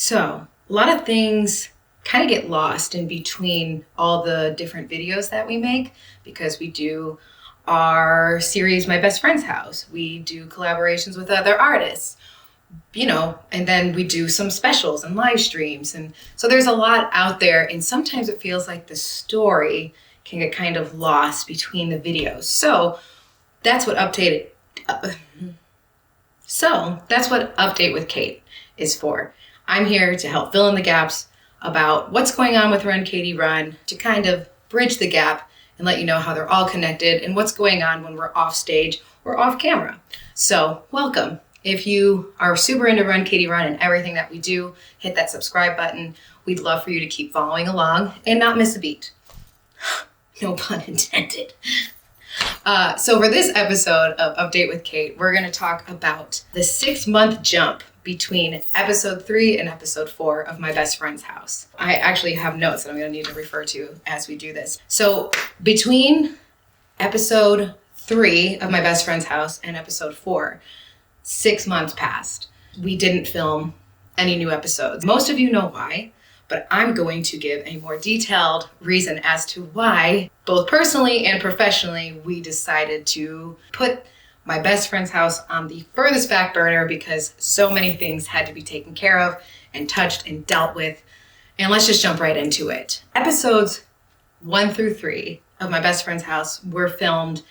So a lot of things kind of get lost in between all the different videos that we make because we do our series, My Best Friend's House. We do collaborations with other artists, and then we do some specials and live streams. And so there's a lot out there. And sometimes it feels like the story can get kind of lost between the videos. So that's what Update with Kate is for. I'm here to help fill in the gaps about what's going on with Run Katie Run, to kind of bridge the gap and let you know how they're all connected and what's going on when we're off stage or off camera. So welcome. If you are super into Run Katie Run and everything that we do, hit that subscribe button. We'd love for you to keep following along and not miss a beat. No pun intended. So for this episode of Update with Kate, we're going to talk about the 6-month jump between episode 3 and episode 4 of My Best Friend's House. I actually have notes that I'm going to need to refer to as we do this. So between episode 3 of My Best Friend's House and episode 4, 6 months passed. We didn't film any new episodes. Most of you know why, but I'm going to give a more detailed reason as to why, both personally and professionally, we decided to put My Best Friend's House on the furthest back burner because so many things had to be taken care of and touched and dealt with. And let's just jump right into it. Episodes 1 through 3 of My Best Friend's House were filmed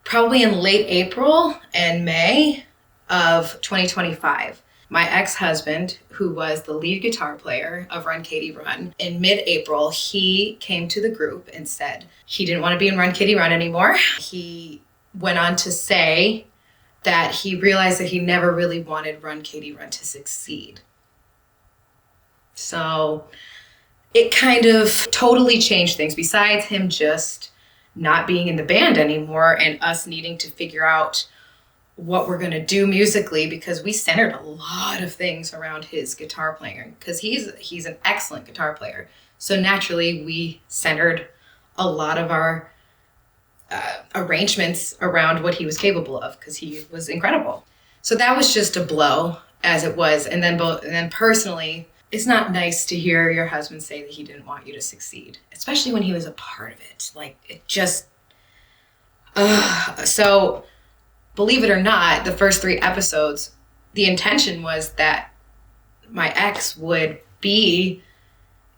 probably in late April and May of 2025. My ex-husband, who was the lead guitar player of Run Katie Run, in mid-April, he came to the group and said he didn't want to be in Run Katie Run anymore. He went on to say that he realized that he never really wanted Run Katie Run to succeed. So it kind of totally changed things. Besides him just not being in the band anymore and us needing to figure out what we're going to do musically, because we centered a lot of things around his guitar playing, because he's an excellent guitar player. So naturally, we centered a lot of our arrangements around what he was capable of, because he was incredible. So that was just a blow, as it was. And then personally, it's not nice to hear your husband say that he didn't want you to succeed, especially when he was a part of it. Like, it just... So... Believe it or not, the first 3 episodes, the intention was that my ex would be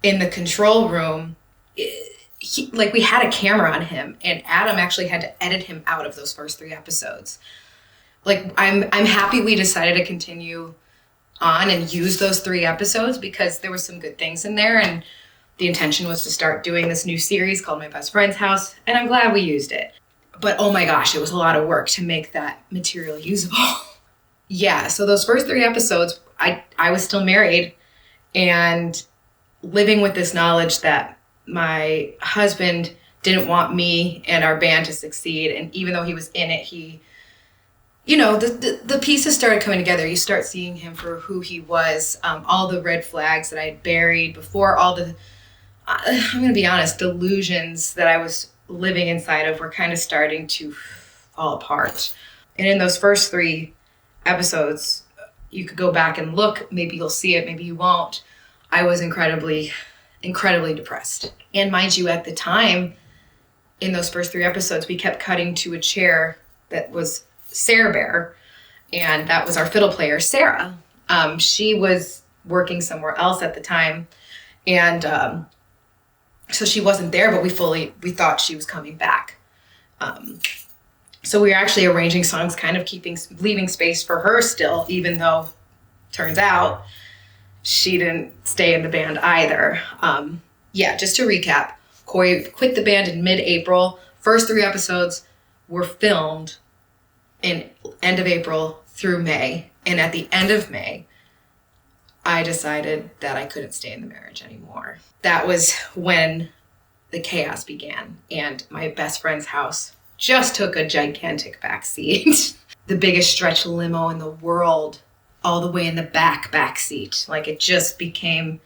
in the control room. We had a camera on him, and Adam actually had to edit him out of those first 3 episodes. I'm happy we decided to continue on and use those 3 episodes because there were some good things in there, and the intention was to start doing this new series called My Best Friend's House, and I'm glad we used it. But oh my gosh, it was a lot of work to make that material usable. Yeah, so those first 3 episodes, I was still married and living with this knowledge that my husband didn't want me and our band to succeed. And even though he was in it, the pieces started coming together. You start seeing him for who he was, all the red flags that I had buried before, all the, I'm going to be honest, delusions that I was living inside of were kind of starting to fall apart. And in those first 3 episodes, you could go back and look, maybe you'll see it, maybe you won't. I was incredibly, incredibly depressed. And mind you, at the time, in those first 3 episodes, we kept cutting to a chair that was Sarah Bear, and that was our fiddle player, Sarah. She was working somewhere else at the time, and so she wasn't there, but we thought she was coming back. So we were actually arranging songs, kind of leaving space for her still, even though turns out she didn't stay in the band either. Just to recap, Corey quit the band in mid-April. First 3 episodes were filmed in end of April through May. And at the end of May, I decided that I couldn't stay in the marriage anymore. That was when the chaos began, and My Best Friend's House just took a gigantic backseat. The biggest stretch limo in the world, all the way in the back seat. It just became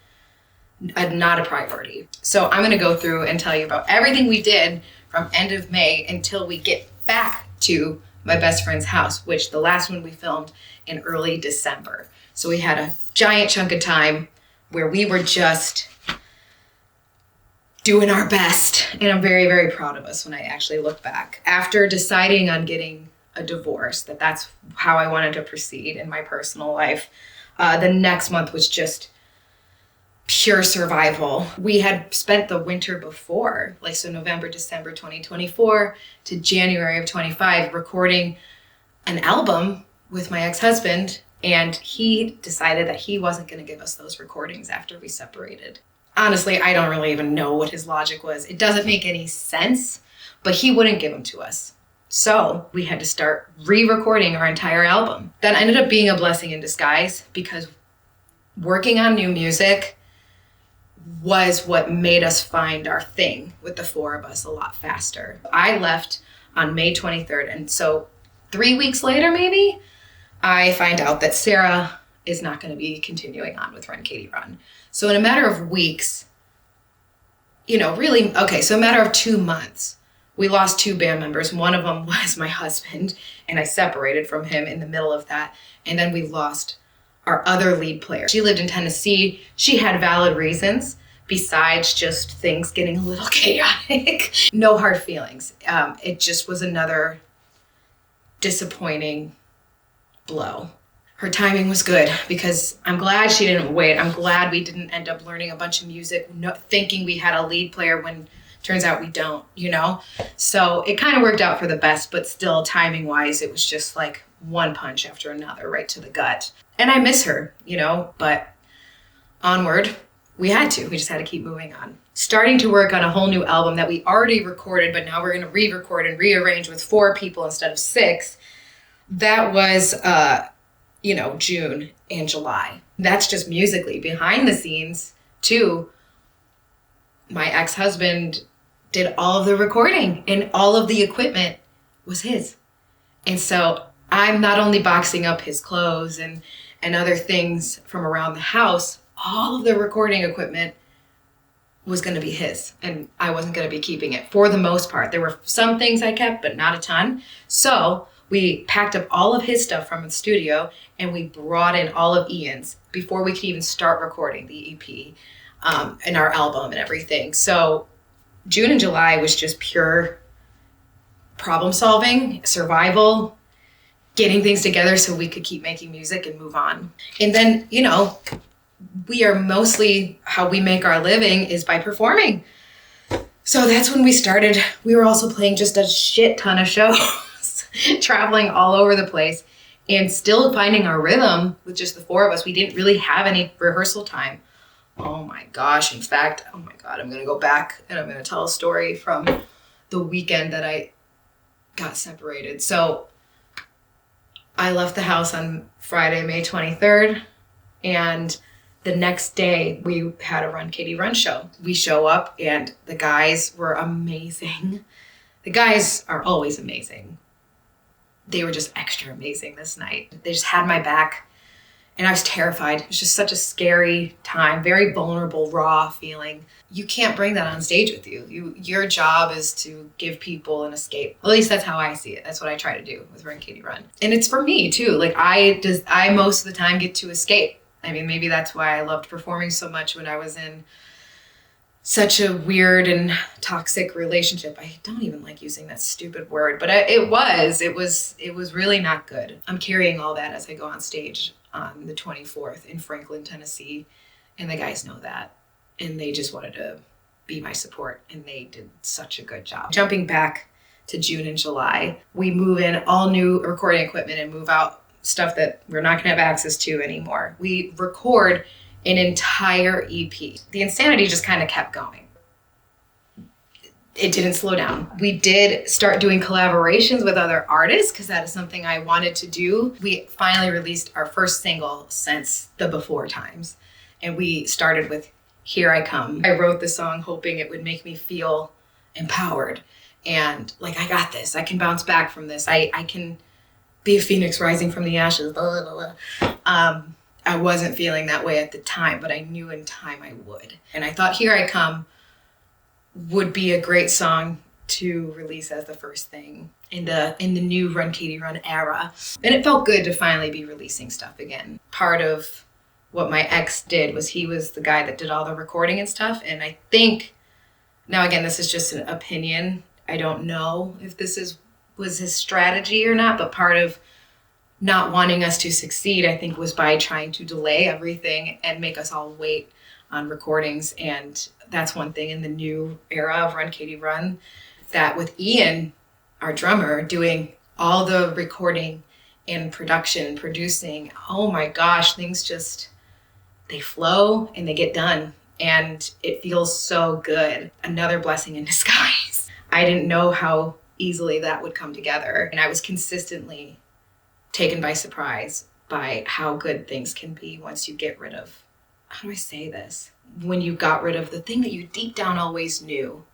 not a priority. So I'm going to go through and tell you about everything we did from end of May until we get back to My Best Friend's House, which the last one we filmed in early December. So we had a giant chunk of time where we were just doing our best. And I'm very, very proud of us when I actually look back. After deciding on getting a divorce, that's how I wanted to proceed in my personal life, the next month was just pure survival. We had spent the winter before, so November, December 2024 to January of 25, recording an album with my ex-husband, and he decided that he wasn't going to give us those recordings after we separated. Honestly, I don't really even know what his logic was. It doesn't make any sense, but he wouldn't give them to us. So we had to start re-recording our entire album. That ended up being a blessing in disguise, because working on new music was what made us find our thing with the four of us a lot faster. I left on May 23rd, and so 3 weeks later, maybe, I find out that Sarah is not going to be continuing on with Run Katie Run. So in a matter of weeks, so a matter of 2 months, we lost 2 band members. One of them was my husband, and I separated from him in the middle of that. And then we lost our other lead player. She lived in Tennessee. She had valid reasons besides just things getting a little chaotic. No hard feelings. It just was another disappointing blow. Her timing was good, because I'm glad she didn't wait. I'm glad we didn't end up learning a bunch of music thinking we had a lead player when turns out we don't, So it kind of worked out for the best, but still timing wise, it was just like one punch after another right to the gut. And I miss her, but onward, we just had to keep moving on. Starting to work on a whole new album that we already recorded, but now we're going to re-record and rearrange with 4 people instead of 6. That was, June and July. That's just musically. Behind the scenes, too, my ex-husband did all of the recording, and all of the equipment was his. And so I'm not only boxing up his clothes and other things from around the house, all of the recording equipment was going to be his, and I wasn't going to be keeping it for the most part. There were some things I kept, but not a ton. So we packed up all of his stuff from the studio, and we brought in all of Ian's before we could even start recording the EP and our album and everything. So June and July was just pure problem solving, survival, getting things together so we could keep making music and move on. And then, we are mostly, how we make our living is by performing. So that's when we started. We were also playing just a shit ton of shows, traveling all over the place, and still finding our rhythm with just the 4 of us. We didn't really have any rehearsal time. Oh my gosh. In fact, I'm going to go back and I'm going to tell a story from the weekend that I got separated. So I left the house on Friday, May 23rd, and the next day we had a Run Katie Run show. We show up, and the guys were amazing. The guys are always amazing. They were just extra amazing this night. They just had my back, and I was terrified. It was just such a scary time, very vulnerable, raw feeling. You can't bring that on stage with you. Your job is to give people an escape. At least that's how I see it. That's what I try to do with Run Katie Run. And it's for me too. I most of the time get to escape. I mean, maybe that's why I loved performing so much when I was in such a weird and toxic relationship. I don't even like using that stupid word, but it was really not good. I'm carrying all that as I go on stage on the 24th in Franklin, Tennessee, and the guys know that, and they just wanted to be my support, and they did such a good job. Jumping back to June and July, we move in all new recording equipment and move out stuff that we're not going to have access to anymore. We record an entire EP. The insanity just kind of kept going. It didn't slow down. We did start doing collaborations with other artists, because that is something I wanted to do. We finally released our first single since the before times, and we started with Here I Come. I wrote the song hoping it would make me feel empowered and like, I got this. I can bounce back from this. I can be a phoenix rising from the ashes. Blah, blah, blah. I wasn't feeling that way at the time, but I knew in time I would. And I thought Here I Come would be a great song to release as the first thing in the new Run Katie Run era. And it felt good to finally be releasing stuff again. Part of what my ex did was he was the guy that did all the recording and stuff. And I think, now again, this is just an opinion. I don't know if was his strategy or not, but part of not wanting us to succeed, I think, was by trying to delay everything and make us all wait on recordings. And that's one thing in the new era of Run Katie Run, that with Ian, our drummer, doing all the recording and production and producing, oh my gosh, things just, they flow and they get done. And it feels so good. Another blessing in disguise. I didn't know how easily that would come together. And I was consistently taken by surprise by how good things can be once you get rid of, how do I say this? When you got rid of the thing that you deep down always knew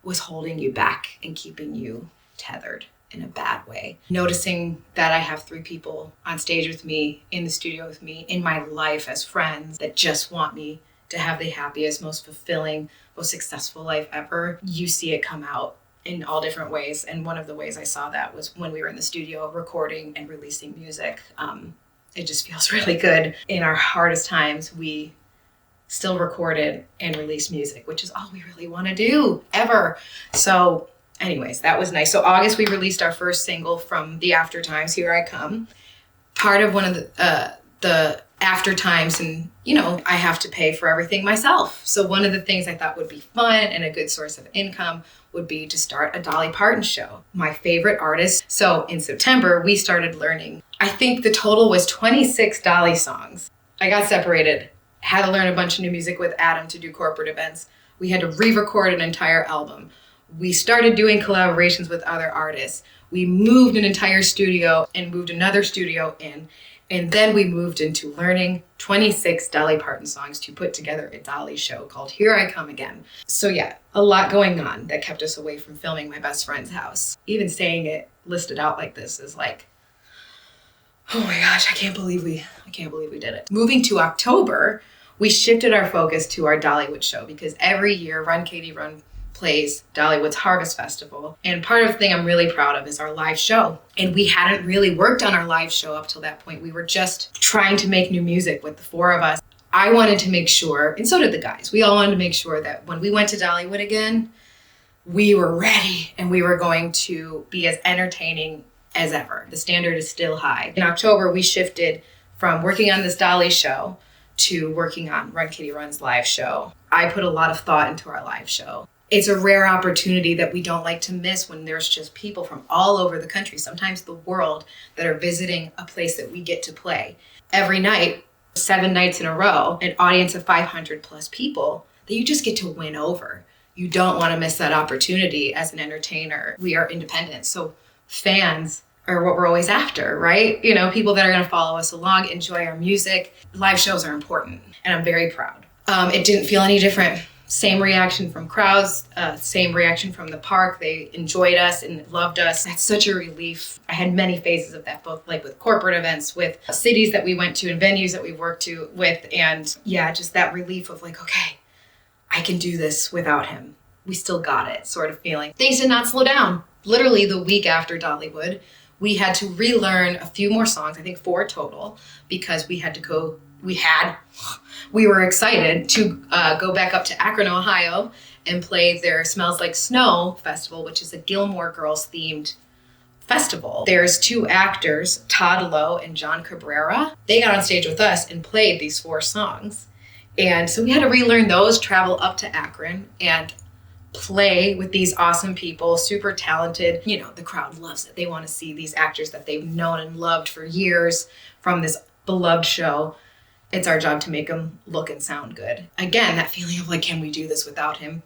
was holding you back and keeping you tethered in a bad way. Noticing that I have 3 people on stage with me, in the studio with me, in my life as friends that just want me to have the happiest, most fulfilling, most successful life ever. You see it come out in all different ways. And one of the ways I saw that was when we were in the studio recording and releasing music. It just feels really good. In our hardest times, we still recorded and released music, which is all we really want to do ever. So anyways, that was nice. So August, we released our first single from the After Times, Here I Come. Part of one of the after times, and I have to pay for everything myself. So one of the things I thought would be fun and a good source of income would be to start a Dolly Parton show, my favorite artist. So in September, we started learning. I think the total was 26 Dolly songs. I got separated, had to learn a bunch of new music with Adam to do corporate events. We had to re-record an entire album. We started doing collaborations with other artists. We moved an entire studio and moved another studio in. And then we moved into learning 26 Dolly Parton songs to put together a Dolly show called Here I Come Again. So yeah, a lot going on that kept us away from filming my best friend's house. Even saying it listed out like this is like, oh my gosh, I can't believe we did it. Moving to October, we shifted our focus to our Dollywood show because every year Run Katie Run plays Dollywood's Harvest Festival. And part of the thing I'm really proud of is our live show. And we hadn't really worked on our live show up till that point. We were just trying to make new music with the 4 of us. I wanted to make sure, and so did the guys, we all wanted to make sure that when we went to Dollywood again, we were ready and we were going to be as entertaining as ever. The standard is still high. In October, we shifted from working on this Dolly show to working on Run Katie Run's live show. I put a lot of thought into our live show. It's a rare opportunity that we don't like to miss when there's just people from all over the country, sometimes the world, that are visiting a place that we get to play. Every night, 7 nights in a row, an audience of 500 plus people that you just get to win over. You don't want to miss that opportunity as an entertainer. We are independent, so fans are what we're always after, right? People that are going to follow us along, enjoy our music. Live shows are important, and I'm very proud. It didn't feel any different. Same reaction from crowds, same reaction from the park. They enjoyed us and loved us. That's such a relief. I had many phases of that, both like with corporate events, with cities that we went to and venues that we worked with. And yeah, just that relief of like, okay, I can do this without him. We still got it sort of feeling. Things did not slow down. Literally the week after Dollywood, we had to relearn a few more songs, I think 4 total, because we were excited to go back up to Akron, Ohio and play their Smells Like Snow festival, which is a Gilmore Girls themed festival. There's 2 actors, Todd Lowe and John Cabrera. They got on stage with us and played these 4 songs. And so we had to relearn those, travel up to Akron and play with these awesome people, super talented. The crowd loves it. They want to see these actors that they've known and loved for years from this beloved show. It's our job to make them look and sound good. Again, that feeling of like, can we do this without him?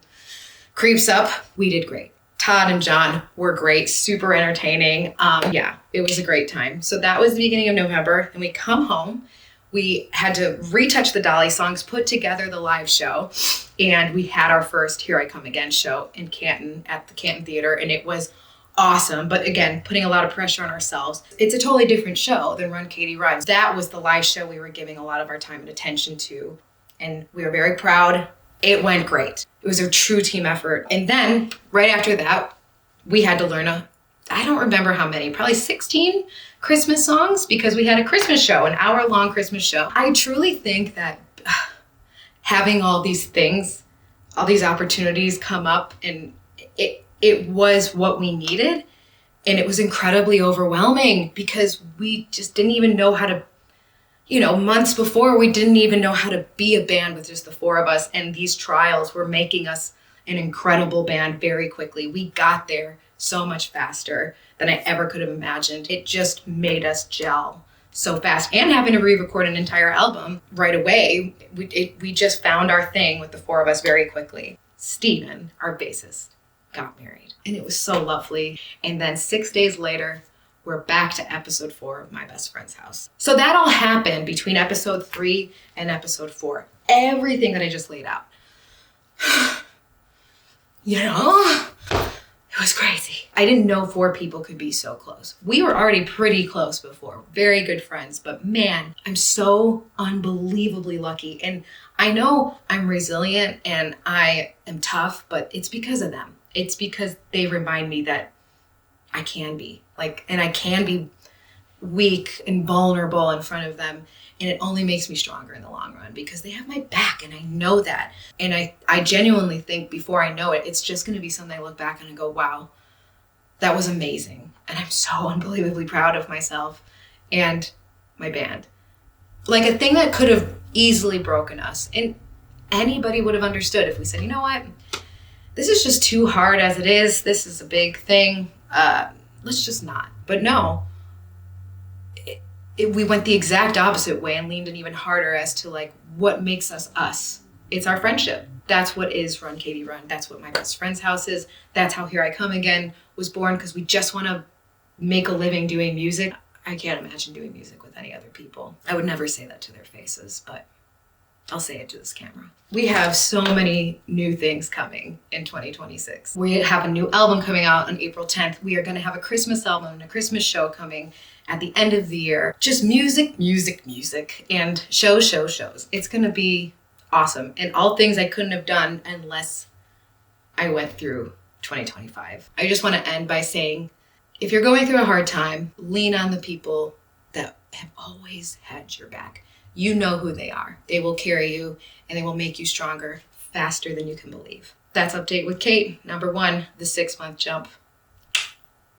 Creeps up. We did great. Todd and John were great, super entertaining. Yeah, it was a great time. So that was the beginning of November. And we come home. We had to retouch the Dolly songs, put together the live show, and we had our first Here I Come Again show in Canton at the Canton Theater, and it was awesome. But again, putting a lot of pressure on ourselves. It's a totally different show than Run Katie Run. That was the live show we were giving a lot of our time and attention to, and we were very proud. It went great. It was a true team effort. And then right after that, we had to learn a I don't remember how many, probably 16 Christmas songs, because we had a Christmas show, an hour-long Christmas show. I truly think that having all these things, all these opportunities come up, and it was what we needed. And it was incredibly overwhelming because we just didn't even know how to, months before, we didn't even know how to be a band with just the four of us. And these trials were making us an incredible band very quickly. We got there so much faster than I ever could have imagined. It just made us gel so fast. And having to re-record an entire album right away, we just found our thing with the four of us very quickly. Steven, our bassist, got married, and it was so lovely. And then 6 days later, we're back to episode 4 of My Best Friend's House. So that all happened between episode 3 and episode 4. Everything that I just laid out. It was crazy. I didn't know 4 people could be so close. We were already pretty close before, very good friends, but man, I'm so unbelievably lucky. And I know I'm resilient and I am tough, but it's because of them. It's because they remind me that I can be and I can be weak and vulnerable in front of them. And it only makes me stronger in the long run because they have my back, and I know that. And I genuinely think before I know it, it's just going to be something I look back and I go, wow, that was amazing. And I'm so unbelievably proud of myself and my band. Like a thing that could have easily broken us. And anybody would have understood if we said, you know what? This is just too hard as it is. This is a big thing. Let's just not. But no, we went the exact opposite way and leaned in even harder as to what makes us us. It's our friendship. That's what is Run Katie Run. That's what My Best Friend's House is. That's how Here I Come Again was born, because we just want to make a living doing music. I can't imagine doing music with any other people. I would never say that to their faces, but I'll say it to this camera. We have so many new things coming in 2026. We have a new album coming out on April 10th. We are going to have a Christmas album and a Christmas show coming at the end of the year. Just music, and shows. It's going to be awesome. And all things I couldn't have done unless I went through 2025. I just want to end by saying, if you're going through a hard time, lean on the people that have always had your back. You know who they are. They will carry you, and they will make you stronger faster than you can believe. That's Update with Kate. Number 1, the 6-month jump.